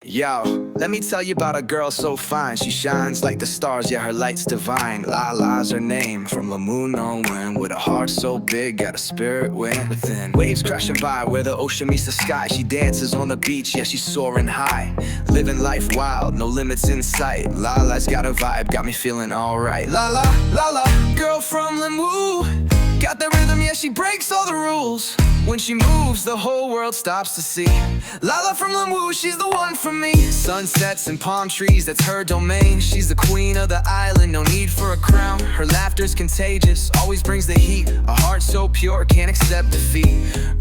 Yo, let me tell you about a girl so fine. She shines like the stars, yeah, her light's divine. Lala's her name, from Lemwou, Nomwin. With a heart so big, got a spirit within. Waves crashing by where the ocean meets the sky. She dances on the beach, yeah, she's soaring high. Living life wild, no limits in sight. Lala's got a vibe, got me feeling alright. Lala, Lala, girl from Lemwou. Got that rhythm, yeah, she breaks all the rules. When she moves, the whole world stops to see. Lala from Lemwou, she's the one for me. Sunsets and palm trees, that's her domain. She's the queen of the island, no need for a crown. Her laughter's contagious, always brings the heat. A heart so pure, can't accept defeat.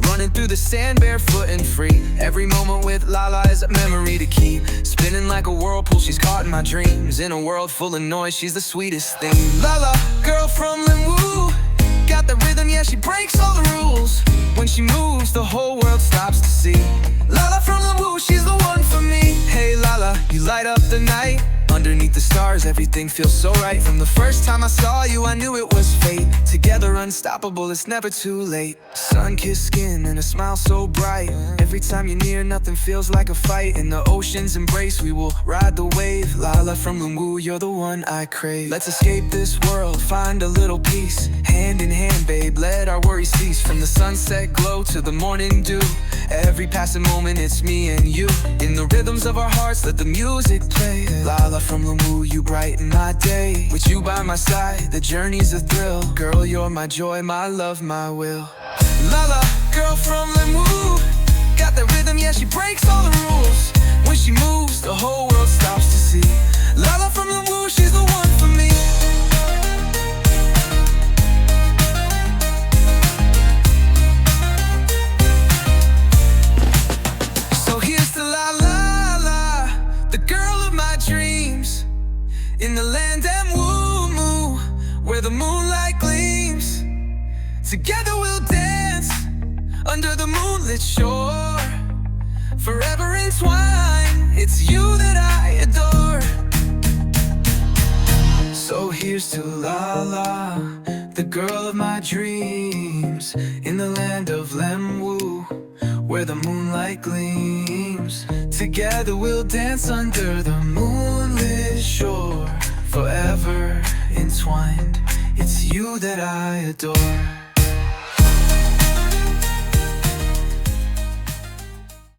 Running through the sand, barefoot and free. Every moment with Lala is a memory to keep. Spinning like a whirlpool, she's caught in my dreams. In a world full of noise, she's the sweetest thing. Lala, girl from Lemwou. Got the rhythm, yeah, she breaks all the rules. When she moves, the whole world stops to see. Lala from Lemwou, she's the one for me. Hey Lala, you light up the night. Underneath the stars, everything feels so right. From the first time I saw you, I knew it was fate. Together unstoppable, it's never too late. Sun-kissed skin and a smile so bright. Every time you're near, nothing feels like a fight. In the ocean's embrace, we will ride the wave. Lala from Lemwou, you're the one I crave. Let's escape this world, find a little peace. Hand in hand, babe, let our worries cease. From the sunset glow to the morning dew, every passing moment, it's me and you. In the rhythms of our hearts, let the music play. Lala from Lemwou, you brighten my day. With you by my side, the journey's a thrill. Girl, you're my joy, my love, my will. Lala, girl from Lemwou. Got that rhythm, yeah, she breaks all the rules. When she moves, the whole world stops to see. Lala from Lemwou, she's the one for me. So here's to Lala, the girl of my dreams. In the land Lemwou, where the moonlight gleams. Together we'll dance under the moonlit shore, forever entwined, it's you that I adore. So here's to Lala, the girl of my dreams. In the land of Lemwou, where the moonlight gleams. Together we'll dance under the moonlit shore, forever entwined, it's you that I adore.